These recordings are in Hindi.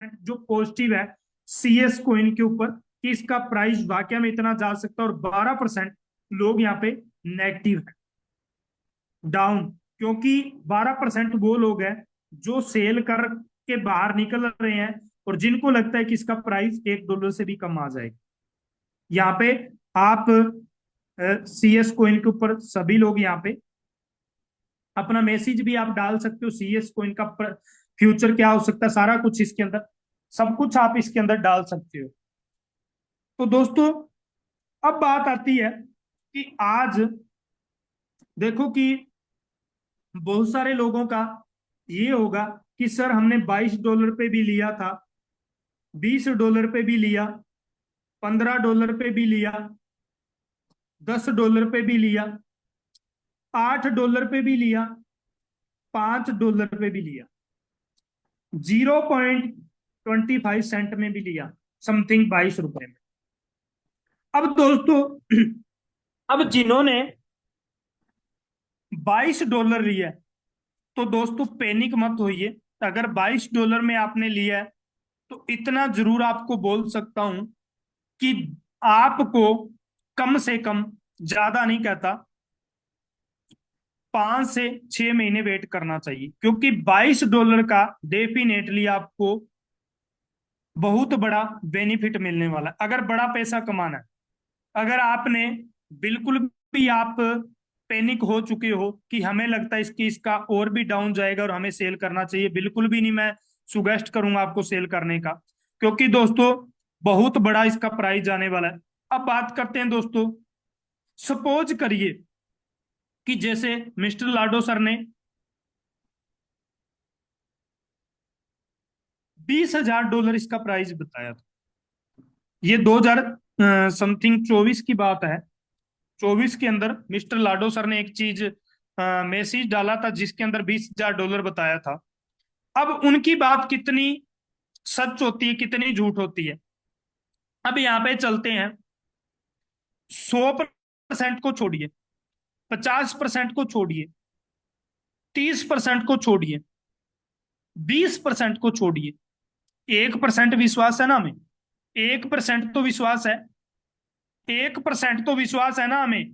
जो पॉजिटिव है सीएस कोइन के ऊपर कि इसका प्राइस वाकई में इतना जा सकता है, और 12% लोग यहाँ पे नेगेटिव है, डाउन। क्योंकि 12% वो लोग हैं जो सेल कर के बाहर निकल रहे हैं और जिनको लगता है कि इसका प्राइस $1 से भी कम आ जाएगा। यहाँ पे आप सीएस कोइन के ऊपर सभी लोग यहाँ पे अपना मैसेज भी आप डाल सकते हो, सीएस कोइन का फ्यूचर क्या हो सकता है, सारा कुछ इसके अंदर, सब कुछ आप इसके अंदर डाल सकते हो। तो दोस्तों अब बात आती है कि आज देखो कि बहुत सारे लोगों का ये होगा कि सर हमने $22 पे भी लिया था, $20 पे भी लिया, $15 पे भी लिया, $10 पे भी लिया, $8 पे भी लिया, $5 पे भी लिया, 0.25 सेंट में भी लिया, समथिंग $22 में। अब दोस्तों अब जिन्होंने $22 लिया है, तो दोस्तों पैनिक मत होइए। अगर $22 में आपने लिया है तो इतना जरूर आपको बोल सकता हूं कि आपको कम से कम, ज्यादा नहीं कहता, 5 से 6 महीने वेट करना चाहिए, क्योंकि $22 का डेफिनेटली आपको बहुत बड़ा बेनिफिट मिलने वाला है अगर बड़ा पैसा कमाना है। अगर आपने बिल्कुल भी आप पैनिक हो चुके हो कि हमें लगता है इसकी इसका और भी डाउन जाएगा और हमें सेल करना चाहिए, बिल्कुल भी नहीं मैं सुगेस्ट करूंगा आपको सेल करने का, क्योंकि दोस्तों बहुत बड़ा इसका प्राइस जाने वाला है। अब बात करते हैं दोस्तों, सपोज करिए कि जैसे मिस्टर लाडो सर ने $20,000 इसका प्राइस बताया था। ये 2000 समथिंग 24 की बात है। 24 के अंदर मिस्टर लाडो सर ने एक चीज मैसेज डाला था जिसके अंदर $20,000 बताया था। अब उनकी बात कितनी सच होती है कितनी झूठ होती है, अब यहाँ पे चलते हैं। 100% को छोड़िए, 50% को छोड़िए, 30% को छोड़िए, 20% को छोड़िए, 1% विश्वास है ना हमें, 1% तो विश्वास है, 1% तो विश्वास है ना हमें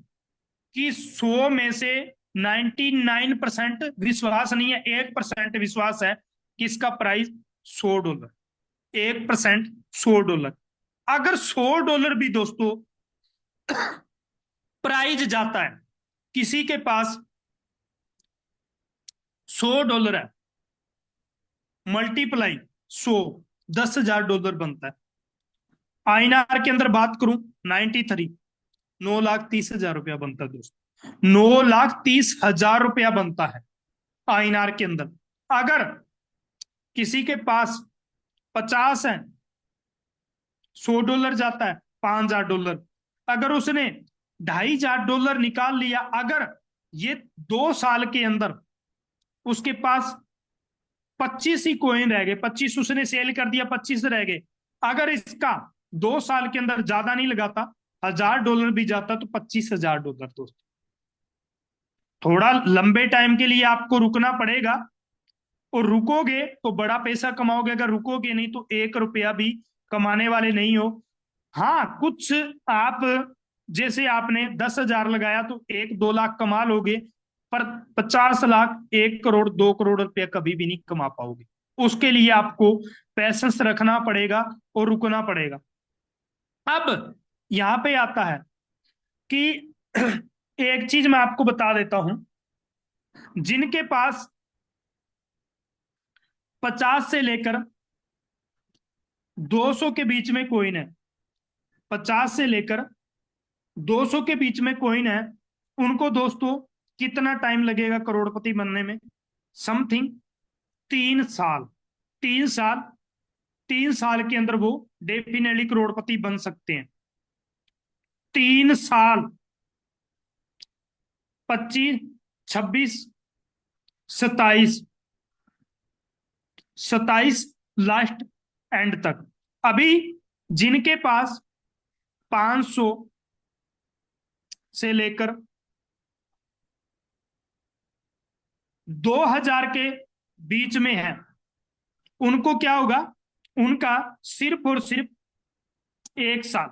कि 100 में से 99% विश्वास नहीं है, 1% विश्वास है कि इसका प्राइस $100, 1% $100। अगर $100 भी दोस्तों प्राइज जाता है, किसी के पास $100 है, मल्टीप्लाई 100, $10,000 बनता है। आईएनआर के अंदर बात करूं 93, $9,30,000 बनता है दोस्तों, $9,30,000 बनता है आईएनआर के अंदर। अगर किसी के पास 50 है, $100 जाता है $5,000। अगर उसने $2,500 निकाल लिया, अगर ये 2 साल के अंदर उसके पास 25 ही कॉइन रह गए, 25 उसने सेल कर दिया, 25 रह गए, अगर इसका 2 साल के अंदर ज्यादा नहीं लगाता, $1,000 भी जाता तो $25,000 दोस्तों। थोड़ा लंबे टाइम के लिए आपको रुकना पड़ेगा, और रुकोगे तो बड़ा पैसा कमाओगे, अगर रुकोगे नहीं तो $1 भी कमाने वाले नहीं हो। हाँ कुछ आप, जैसे आपने 10,000 लगाया तो 1-2 लाख कमा लोगे, पर 50 लाख, 1 करोड़, 2 करोड़ कभी भी नहीं कमा पाओगे। उसके लिए आपको पैसेंस रखना पड़ेगा और रुकना पड़ेगा। अब यहां पे आता है कि एक चीज मैं आपको बता देता हूं, जिनके पास 50 से लेकर 200 के बीच में कोइन है, 50 से लेकर 200 के बीच में कोइन है, उनको दोस्तों कितना टाइम लगेगा करोड़पति बनने में? समथिंग 3 साल। 3 साल, 3 साल के अंदर वो डेफिनेटली करोड़पति बन सकते हैं। 3 साल, 25, 26, 27, 27 लास्ट एंड तक। अभी जिनके पास 500 से लेकर 2,000 के बीच में है, उनको क्या होगा? उनका सिर्फ और सिर्फ 1 साल,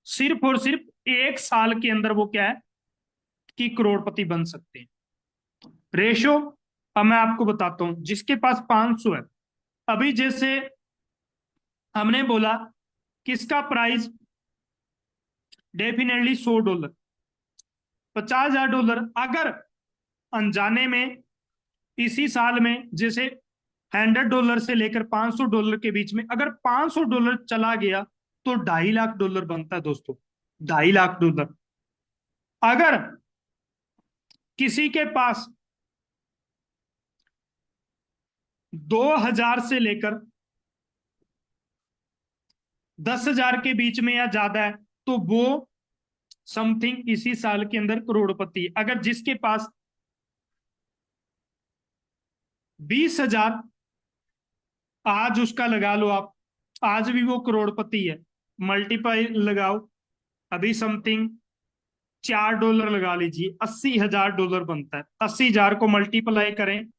सिर्फ और सिर्फ 1 साल के अंदर वो क्या है कि करोड़पति बन सकते हैं। रेशो अब मैं आपको बताता हूं, जिसके पास 500 है, अभी जैसे हमने बोला किसका प्राइस डेफिनेटली $100, $50,000। अगर अनजाने में इसी साल में जैसे $100 से लेकर $500 के बीच में अगर $500 चला गया तो $2.5 लाख बनता है दोस्तों, $2.5 लाख। अगर किसी के पास 2,000 से लेकर 10,000 के बीच में या ज्यादा है तो वो समथिंग इसी साल के अंदर करोड़पति। अगर जिसके पास 20,000 आज उसका लगा लो आप, आज भी वो करोड़पति है। मल्टीप्लाई लगाओ, अभी समथिंग $4 लगा लीजिए, $80,000 बनता है। 80,000 को मल्टीप्लाई करें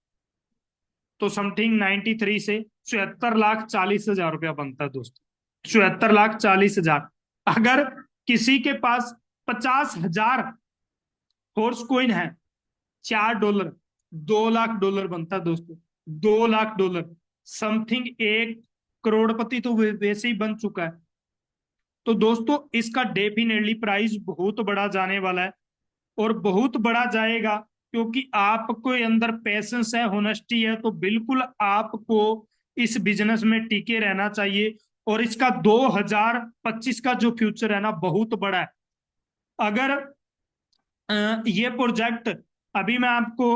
तो समथिंग 93 से 74,40,000 रुपया बनता है दोस्तों, 74,40,000। अगर किसी के पास 50,000 हॉर्स कोइन है, $4, $2 लाख बनता है दोस्तों, $2 लाख। समथिंग 1 करोड़पति तो वैसे ही बन चुका है। तो दोस्तों इसका डेफिनेटली प्राइस बहुत बड़ा जाने वाला है और बहुत बड़ा जाएगा, क्योंकि आपको अंदर पैसेंस है, होनेस्टी है, तो बिल्कुल आपको इस बिजनेस में टिके रहना चाहिए। और इसका 2025 का जो फ्यूचर है ना बहुत बड़ा है। अगर ये प्रोजेक्ट अभी मैं आपको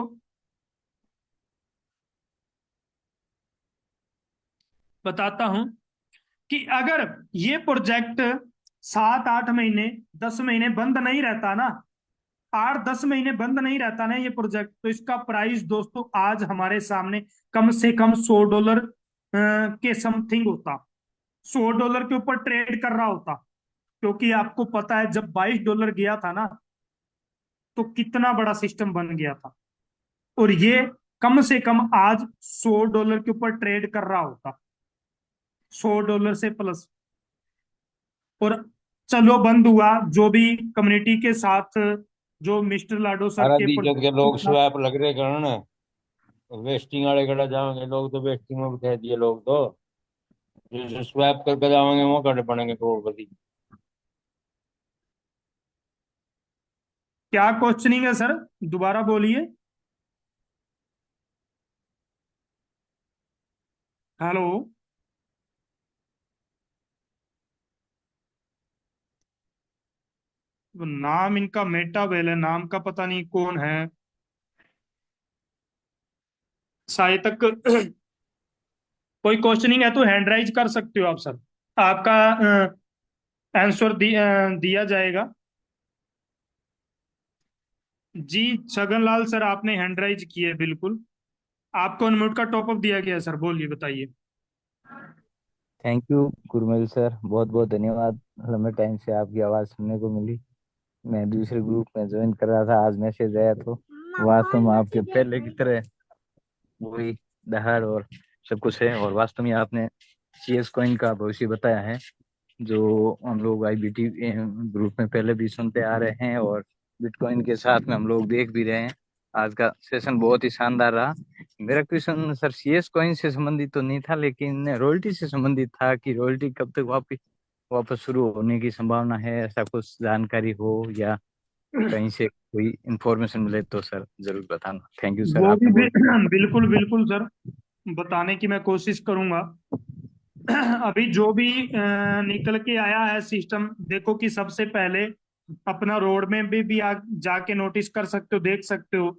बताता हूं कि अगर ये प्रोजेक्ट 7-8 महीने 10 महीने बंद नहीं रहता ना, 8-10 महीने बंद नहीं रहता ना ये प्रोजेक्ट, तो इसका प्राइस दोस्तों आज हमारे सामने कम से कम $100 के समथिंग होता, $100 के ऊपर ट्रेड कर रहा होता। क्योंकि आपको पता है जब $22 गया था ना तो कितना बड़ा सिस्टम बन गया था, और ये कम से कम आज $100 के ऊपर ट्रेड कर रहा होता, $100 से प्लस। और चलो बंद हुआ, जो भी कम्युनिटी के साथ जो मिस्टर लाडो सर अरे के दीजत के प्रोजेक्ट के लोग साथ, स्वैप लग रहे कारण वेस्टिंग वाले कड़ा जाओगे लोग तो वेस्टिंग में बिठा दिए लोग तो जो स्वैप करके जाओगे वो कड़े पड़ेंगे करोड़पति। क्या क्वेश्चनिंग है सर, दोबारा बोलिए। हेलो। नाम इनका मेटावेल है, नाम का पता नहीं कौन है, शायद तक कोई क्वेश्चनिंग है तो हैंड राइज कर सकते हो आप सर, आपका आंसर दिया जाएगा। जी छगन लाल सर आपने हैंड राइज किए, बिल्कुल आपको अनम्यूट का टॉप अप दिया गया है सर, बोलिए बताइए। थैंक यू गुरमेल सर, बहुत बहुत धन्यवाद। लंबे टाइम से आपकी आवाज़ सुनने को मिली। मैं दूसरे ग्रुप में ज्वाइन कर रहा था, आज मैसेज आया तो वास्तव में आपके पहले की तरह वही दहाड़ और सब कुछ है। और वास्तव में आपने CS कॉइन का भविष्य बताया है, जो हम लोग IBT ग्रुप में पहले भी सुनते आ रहे हैं और बिटकॉइन के साथ में हम लोग देख भी रहे हैं। आज का सेशन बहुत ही शानदार रहा। मेरा क्वेश्चन सर CS कॉइन से संबंधित तो नहीं था, लेकिन रॉयल्टी से संबंधित था कि रॉयल्टी कब तक वापस वापस शुरू होने की संभावना है, ऐसा कुछ जानकारी हो या कहीं से कोई इंफॉर्मेशन मिले तो सर जरूर बताना। थैंक यू सर, वो भी आपने बहुत बिल्कुल बिल्कुल सर, बताने की मैं कोशिश करूंगा। अभी जो भी निकल के आया है सिस्टम, देखो कि सबसे पहले अपना रोड में भी जाके नोटिस कर सकते हो, देख सकते हो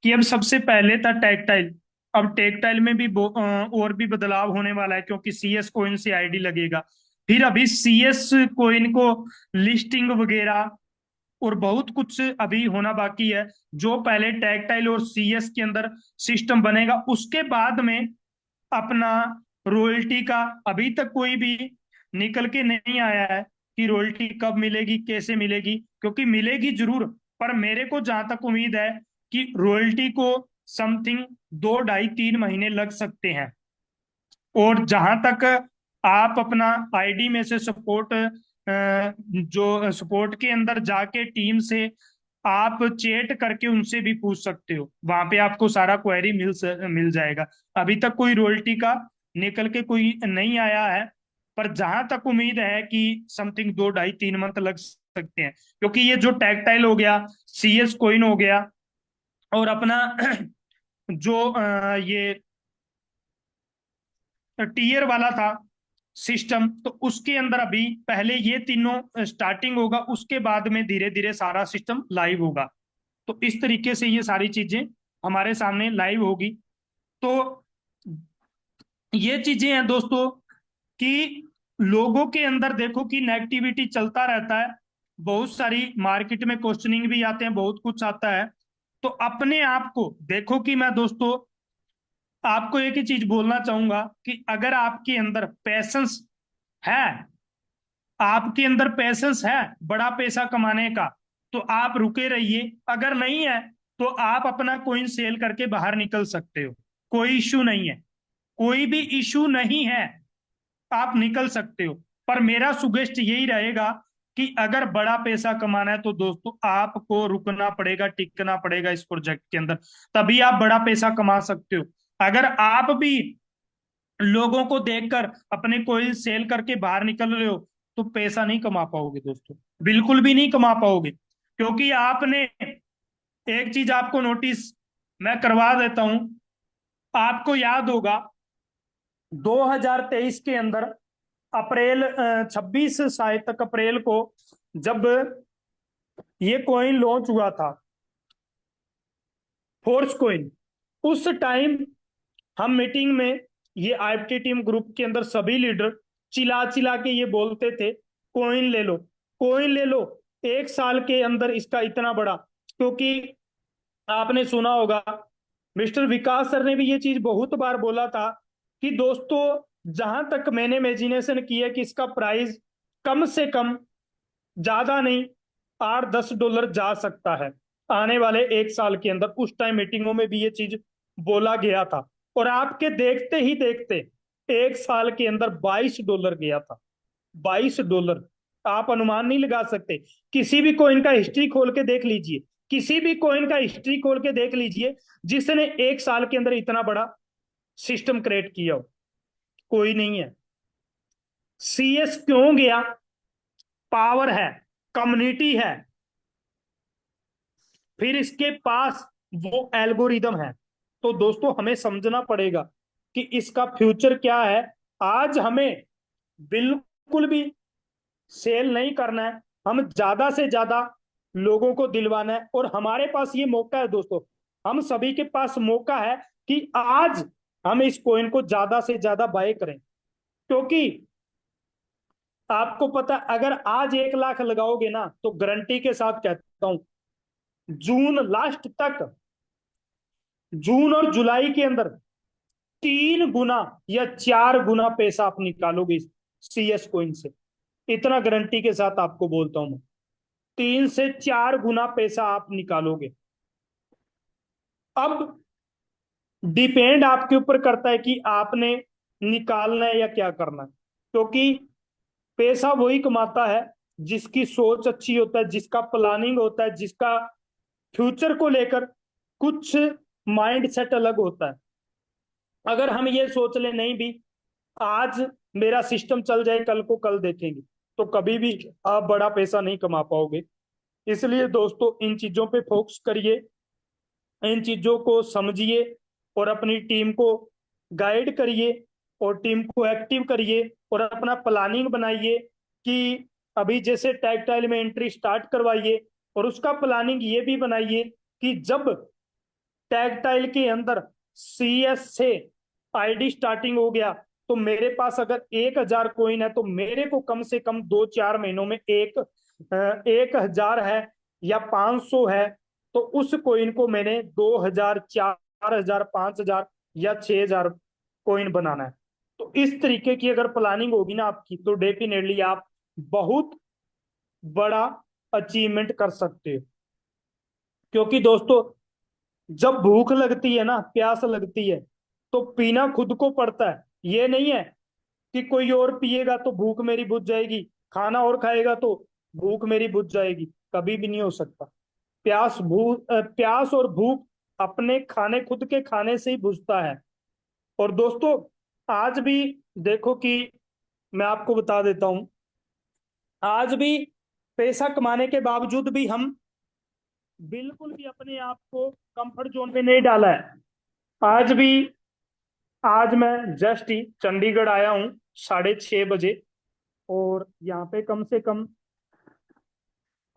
कि अब सबसे पहले था टेक्टाइल, अब टेक्टाइल में भी और भी बदलाव होने वाला है, क्योंकि CS कोइन से ID लगेगा। फिर अभी CS कोइन को लिस्टिंग वगैरह और बहुत कुछ अभी होना बाकी है। जो पहले टैक्टाइल और CS के अंदर सिस्टम बनेगा, उसके बाद में अपना रॉयल्टी का अभी तक कोई भी निकल के नहीं आया है कि रॉयल्टी कब मिलेगी, कैसे मिलेगी, क्योंकि मिलेगी जरूर, पर मेरे को जहां तक उम्मीद है कि रॉयल्टी को समथिंग 2 ढाई 3 महीने लग सकते हैं। और जहां तक आप अपना आईडी में से सपोर्ट, जो सपोर्ट के अंदर जाके टीम से आप चैट करके उनसे भी पूछ सकते हो, वहां पे आपको सारा क्वेरी मिल जाएगा। अभी तक कोई रॉयल्टी का निकल के कोई नहीं आया है, पर जहां तक उम्मीद है कि समथिंग 2 ढाई 3 मंथ लग सकते हैं, क्योंकि ये जो टैक्टाइल हो गया, CS कॉइन हो गया, और अपना जो ये टीयर वाला था सिस्टम, तो उसके अंदर अभी पहले ये तीनों स्टार्टिंग होगा, उसके बाद में धीरे धीरे सारा सिस्टम लाइव होगा। तो इस तरीके से ये सारी चीजें हमारे सामने लाइव होगी। तो ये चीजें हैं दोस्तों कि लोगों के अंदर देखो कि नेगेटिविटी चलता रहता है, बहुत सारी मार्केट में क्वेश्चनिंग भी आते हैं, बहुत कुछ आता है। तो अपने आप को देखो कि मैं दोस्तों आपको एक ही चीज बोलना चाहूंगा कि अगर आपके अंदर पैशंस है, आपके अंदर पैशंस है बड़ा पैसा कमाने का, तो आप रुके रहिए। अगर नहीं है तो आप अपना कोइन सेल करके बाहर निकल सकते हो, कोई इश्यू नहीं है, कोई भी इश्यू नहीं है, आप निकल सकते हो। पर मेरा सुगेस्ट यही रहेगा कि अगर बड़ा पैसा कमाना है तो दोस्तों आपको रुकना पड़ेगा, टिकना पड़ेगा इस प्रोजेक्ट के अंदर, तभी आप बड़ा पैसा कमा सकते हो। अगर आप भी लोगों को देखकर अपने कोई सेल करके बाहर निकल रहे हो तो पैसा नहीं कमा पाओगे दोस्तों, बिल्कुल भी नहीं कमा पाओगे। क्योंकि आपने एक चीज आपको नोटिस मैं करवा देता हूं, आपको याद होगा 2023 के अंदर अप्रैल 26 शायद तक अप्रैल को जब ये कॉइन लॉन्च हुआ था, फोर्स कॉइन, उस टाइम हम मीटिंग में ये IFT टीम ग्रुप के अंदर सभी लीडर चिल्ला चिल्ला के ये बोलते थे कॉइन ले लो, कॉइन ले लो, 1 साल के अंदर इसका इतना बड़ा। क्योंकि आपने सुना होगा मिस्टर विकास सर ने भी ये चीज बहुत बार बोला था कि दोस्तों जहां तक मैंने इमेजिनेशन की है कि इसका प्राइस कम से कम, ज्यादा नहीं, $8-10 जा सकता है आने वाले 1 साल के अंदर। उस टाइम मीटिंगों में भी ये चीज बोला गया था, और आपके देखते ही देखते 1 साल के अंदर $22 गया था, $22। आप अनुमान नहीं लगा सकते, किसी भी कोइन का हिस्ट्री खोल के देख लीजिए, किसी भी कोइन का हिस्ट्री खोल के देख लीजिए जिसने 1 साल के अंदर इतना बड़ा सिस्टम क्रिएट किया हो, कोई नहीं है। CS क्यों गया? पावर है, कम्युनिटी है, फिर इसके पास वो एल्गोरिदम है। तो दोस्तों हमें समझना पड़ेगा कि इसका फ्यूचर क्या है। आज हमें बिल्कुल भी सेल नहीं करना है, हम ज्यादा से ज्यादा लोगों को दिलवाना है, और हमारे पास ये मौका है दोस्तों, हम सभी के पास मौका है कि आज हम इस कॉइन को ज्यादा से ज्यादा बाय करें। क्योंकि आपको पता, अगर आज 1 लाख लगाओगे ना तो गारंटी के साथ कहता हूं जून लास्ट तक, जून और जुलाई के अंदर 3 गुना या 4 गुना पैसा आप निकालोगे इस CS कॉइन से, इतना गारंटी के साथ आपको बोलता हूं मैं। 3 से 4 गुना पैसा आप निकालोगे। अब डिपेंड आपके ऊपर करता है कि आपने निकालना है या क्या करना है। क्योंकि पैसा वही कमाता है जिसकी सोच अच्छी होता है, जिसका प्लानिंग होता है, जिसका फ्यूचर को लेकर कुछ माइंड सेट अलग होता है। अगर हम ये सोच ले नहीं भी आज मेरा सिस्टम चल जाए, कल को कल देखेंगे, तो कभी भी आप बड़ा पैसा नहीं कमा पाओगे। इसलिए दोस्तों इन चीजों पे फोकस करिए, इन चीजों को समझिए, और अपनी टीम को गाइड करिए, और टीम को एक्टिव करिए, और अपना प्लानिंग बनाइए कि अभी जैसे टैक्टाइल में एंट्री स्टार्ट करवाइए, और उसका प्लानिंग ये भी बनाइए कि जब टैक्टाइल के अंदर CS से ID स्टार्टिंग हो गया तो मेरे पास अगर 1,000 कॉइन है तो मेरे को कम से कम 2-4 महीनों में 1,000 है या 500 है, तो उस कॉइन को मैंने 2,000, 4,000, 5,000 या 6,000 कॉइन बनाना है। तो इस तरीके की अगर प्लानिंग होगी ना आपकी, तो डेफिनेटली आप बहुत बड़ा अचीवमेंट कर सकते हो। क्योंकि दोस्तों जब भूख लगती है ना, प्यास लगती है, तो पीना खुद को पड़ता है, ये नहीं है कि कोई और पिएगा तो भूख मेरी बुझ जाएगी, खाना और खाएगा तो भूख मेरी बुझ जाएगी, कभी भी नहीं हो सकता। प्यास और भूख अपने खाने, खुद के खाने से ही बुझता है। और दोस्तों, आज भी देखो कि मैं आपको बता देता हूं, आज भी पैसा कमाने के बावजूद भी हम बिल्कुल भी अपने आप को कंफर्ट जोन में नहीं डाला है। आज भी, आज मैं जस्ट ही चंडीगढ़ आया हूँ 6:30 बजे, और यहाँ पे कम से कम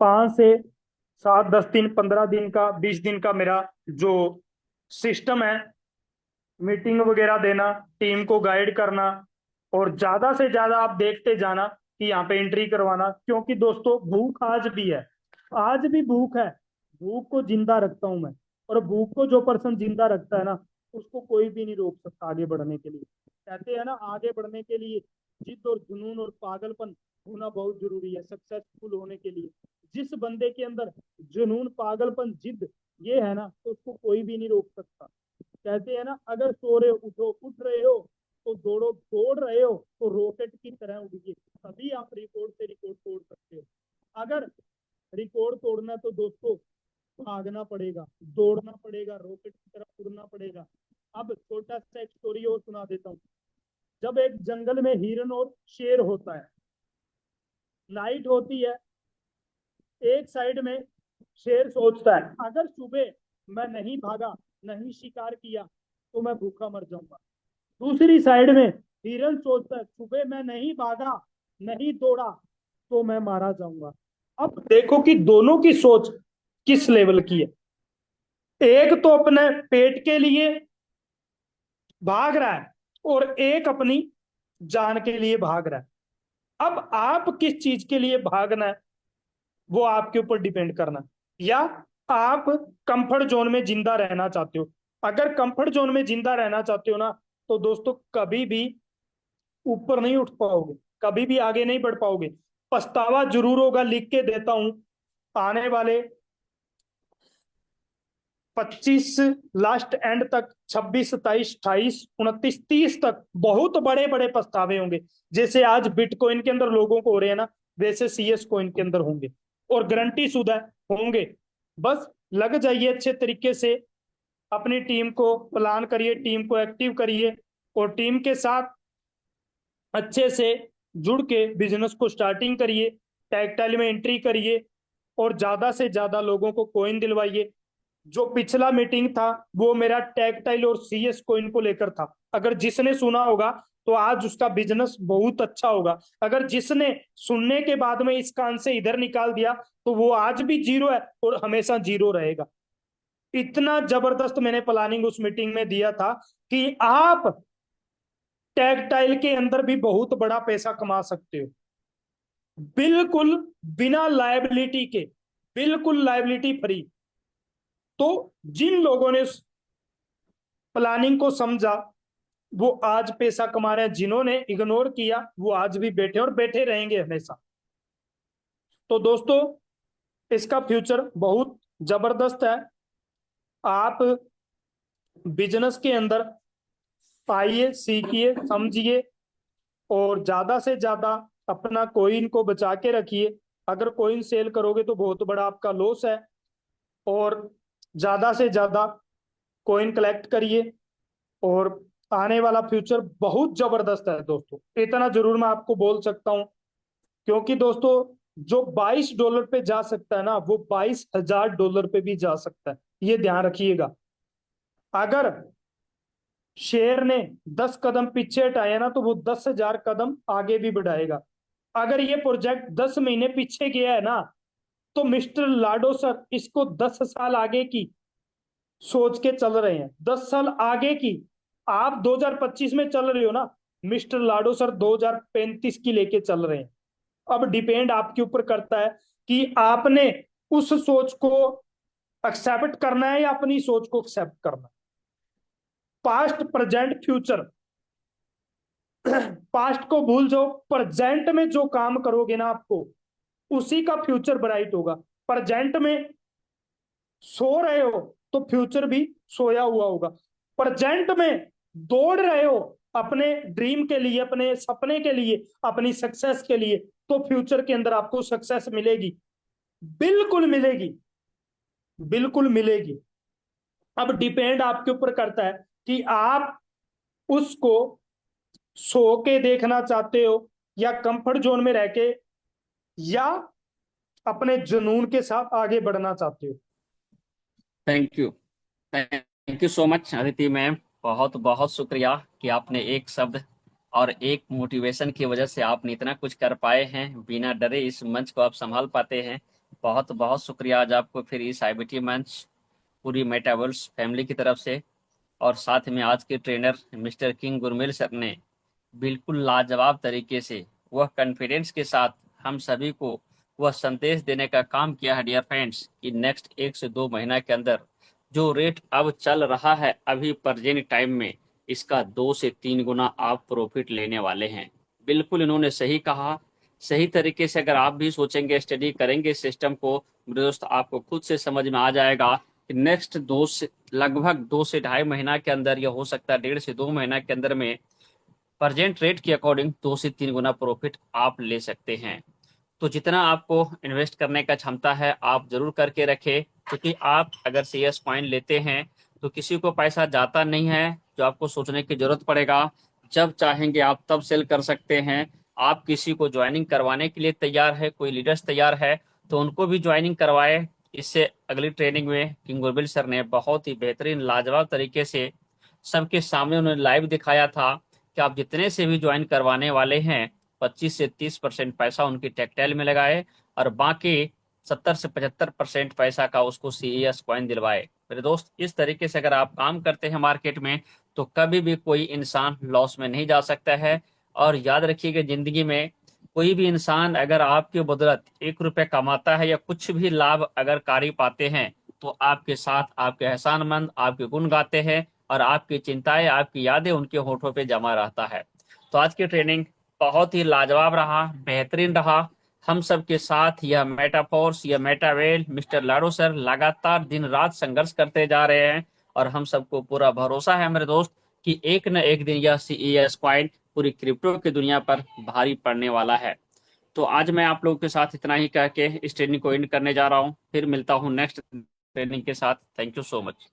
5 से 7 10 दिन, 15 दिन का, 20 दिन का मेरा जो सिस्टम है, मीटिंग वगैरह देना, टीम को गाइड करना, और ज्यादा से ज्यादा आप देखते जाना कि यहाँ पे एंट्री करवाना। क्योंकि दोस्तों भूख आज भी है, आज भी भूख है, भूख को जिंदा रखता हूं मैं। और भूख को जो पर्सन जिंदा रखता है ना, उसको कोई भी नहीं रोक सकता आगे बढ़ने के लिए। कहते हैं ना, आगे बढ़ने के लिए जिद और जुनून और पागलपन होना बहुत जरूरी है सक्सेसफुल होने के लिए। जिस बंदे के अंदर जुनून, पागलपन, जिद ये है ना, तो उसको कोई भी नहीं रोक सकता। कहते हैं ना, अगर सो रहे हो उठो, उठ रहे हो तो दौड़ो, दौड़ रहे हो तो रॉकेट की तरह उड़िए, तभी आप रिकॉर्ड से रिकॉर्ड तोड़ सकते हो। अगर रिकॉर्ड तोड़ना है तो दोस्तों भागना पड़ेगा, दौड़ना पड़ेगा, रॉकेट की तरह उड़ना पड़ेगा। अब छोटा सा एक स्टोरी और सुना देता हूँ। जब एक जंगल में हिरन और शेर होता है, नाइट होती है, एक साइड में शेर सोचता है अगर सुबह मैं नहीं भागा, नहीं शिकार किया तो मैं भूखा मर जाऊंगा। दूसरी साइड में हिरन सोचता है सुबह मैं नहीं भागा, नहीं दौड़ा तो मैं मारा जाऊंगा। अब देखो कि दोनों की सोच किस लेवल की है। एक तो अपने पेट के लिए भाग रहा है और एक अपनी जान के लिए भाग रहा है। अब आप किस चीज के लिए भागना है वो आपके ऊपर डिपेंड करना, या आप कंफर्ट जोन में जिंदा रहना चाहते हो। अगर कंफर्ट जोन में जिंदा रहना चाहते हो ना, तो दोस्तों कभी भी ऊपर नहीं उठ पाओगे, कभी भी आगे नहीं बढ़ पाओगे। पछतावा जरूर होगा, लिख के देता हूं, आने वाले 25 लास्ट एंड तक, 26 27 28 29 30 तक बहुत बड़े बड़े पछतावे होंगे। जैसे आज बिटकॉइन के अंदर लोगों को हो रहे हैं ना, वैसे सीएस कॉइन के अंदर होंगे, और गारंटी शुदा होंगे। बस लग जाइए अच्छे तरीके से, अपनी टीम को प्लान करिए, टीम को एक्टिव करिए, और टीम के साथ अच्छे से जुड़ के बिजनेस को स्टार्टिंग करिए, टैक्टाइल में एंट्री करिए, और ज्यादा से ज्यादा लोगों को कॉइन दिलवाइए। जो पिछला मीटिंग था वो मेरा टैक्टाइल और सीएस कॉइन को लेकर था। अगर जिसने सुना होगा तो आज उसका बिजनेस बहुत अच्छा होगा। अगर जिसने सुनने के बाद में इस कान से इधर निकाल दिया तो वो आज भी जीरो है और हमेशा जीरो रहेगा। इतना जबरदस्त मैंने प्लानिंग उस मीटिंग में दिया था कि आप टैक्टाइल के अंदर भी बहुत बड़ा पैसा कमा सकते हो, बिल्कुल बिना लायबिलिटी के, बिल्कुल लायबिलिटी फ्री। तो जिन लोगों ने प्लानिंग को समझा वो आज पैसा कमा रहे हैं, जिन्होंने इग्नोर किया वो आज भी बैठे और बैठे रहेंगे हमेशा। तो दोस्तों इसका फ्यूचर बहुत जबरदस्त है। आप बिजनेस के अंदर आइए, सीखिए, समझिए, और ज्यादा से ज्यादा अपना कॉइन को बचा के रखिए। अगर कॉइन सेल करोगे तो बहुत बड़ा आपका लॉस है, और ज्यादा से ज्यादा कॉइन कलेक्ट करिए, और आने वाला फ्यूचर बहुत जबरदस्त है दोस्तों। इतना जरूर मैं आपको बोल सकता हूं, क्योंकि दोस्तों जो $22 पे जा सकता है ना, वो $22,000 पे भी जा सकता है, ये ध्यान रखिएगा। अगर शेर ने 10 कदम पीछे हटाया ना, तो वो 10,000 कदम आगे भी बढ़ाएगा। अगर ये प्रोजेक्ट 10 महीने पीछे गया है ना, तो मिस्टर लाडो सर इसको 10 साल आगे की सोच के चल रहे हैं, 10 साल आगे की। आप 2025 में चल रहे हो ना, मिस्टर लाडो सर 2035 की लेके चल रहे हैं। अब डिपेंड आपके ऊपर करता है कि आपने उस सोच को एक्सेप्ट करना है या अपनी सोच को एक्सेप्ट करना है। पास्ट, प्रेजेंट, फ्यूचर, पास्ट को भूल जाओ, प्रेजेंट में जो काम करोगे ना आपको, उसी का फ्यूचर ब्राइट होगा। प्रेजेंट में सो रहे हो तो फ्यूचर भी सोया हुआ होगा। प्रेजेंट में दौड़ रहे हो, अपने ड्रीम के लिए, अपने सपने के लिए, अपनी सक्सेस के लिए, तो फ्यूचर के अंदर आपको सक्सेस मिलेगी, बिल्कुल मिलेगी, बिल्कुल मिलेगी। अब डिपेंड आपके ऊपर करता है कि आप उसको सो के देखना चाहते हो, या कंफर्ट जोन में रह के, या अपने जुनून के साथ आगे बढ़ना चाहते हो। Thank you, thank you so much Aditi ma'am, बहुत बहुत शुक्रिया कि आपने एक शब्द और एक मोटिवेशन की वजह से आपने इतना कुछ कर पाए हैं, बिना डरे इस मंच को आप संभाल पाते हैं। बहुत बहुत शुक्रिया आज आपको फिर इस IBT मंच पूरी मेटावर्स फैमिली की तरफ से, और साथ में आज के trainer mister king Gurmel sir ने बिल्कुल लाजवाब तरीके से वह कॉन्फिडेंस के साथ हम सभी को वह संदेश देने का काम किया है डियर फ्रेंड्स, कि नेक्स्ट 1 से 2 महीना के अंदर जो रेट अब चल रहा है अभी प्रेजेंट टाइम में, इसका 2 से 3 गुना आप प्रॉफिट लेने वाले हैं। बिल्कुल इन्होंने सही कहा। सही तरीके से अगर आप भी सोचेंगे, स्टडी करेंगे सिस्टम को, मेरे दोस्त, आपको खुद से समझ में आ जाएगा कि नेक्स्ट लगभग 2 से 2.5 महीना के अंदर, या हो सकता है 1.5 से 2 महीना के अंदर में प्रेजेंट रेट के अकॉर्डिंग 2 से 3 गुना प्रॉफिट आप ले सकते हैं। तो जितना आपको इन्वेस्ट करने का क्षमता है आप जरूर करके रखें, क्योंकि आप अगर CS कॉइन लेते हैं तो किसी को पैसा जाता नहीं है, जो आपको सोचने की जरूरत पड़ेगा। जब चाहेंगे आप तब सेल कर सकते हैं। आप किसी को ज्वाइनिंग करवाने के लिए तैयार है, कोई लीडर्स तैयार है तो उनको भी ज्वाइनिंग करवाए। इससे अगली ट्रेनिंग में किंग गुरबिल सर ने बहुत ही बेहतरीन लाजवाब तरीके से सबके सामने उन्होंने लाइव दिखाया था कि आप जितने से भी ज्वाइन करवाने वाले हैं 25 से 30% पैसा उनकी टेक्टाइल में लगाए, और बाकी 70 से 75% पैसा का उसको CES कॉइन दिलवाए। मेरे दोस्त, इस तरीके से अगर आप काम करते हैं मार्केट में तो कभी भी कोई इंसान लॉस में नहीं जा सकता है। और याद रखिएगा, जिंदगी में कोई भी इंसान अगर आपकी बदौलत 1 रुपये कमाता है या कुछ भी लाभ अगर कारी पाते हैं तो आपके साथ आपके एहसानमंद आपके गुण गाते हैं, और आपकी चिंताएं आपकी यादें उनके होठों पे जमा रहता है। तो आज की ट्रेनिंग बहुत ही लाजवाब रहा, बेहतरीन रहा। हम सब के साथ यह मेटाफोर्स, यह मेटावेल, मिस्टर लाडो सर लगातार दिन रात संघर्ष करते जा रहे हैं, और हम सबको पूरा भरोसा है मेरे दोस्त कि एक न एक दिन यह CES कॉइन पूरी क्रिप्टो की दुनिया पर भारी पड़ने वाला है। तो आज मैं आप लोगों के साथ इतना ही कह के इस ट्रेनिंग को एंड करने जा रहा हूँ। फिर मिलता हूँ नेक्स्ट ट्रेनिंग के साथ। Thank you so much.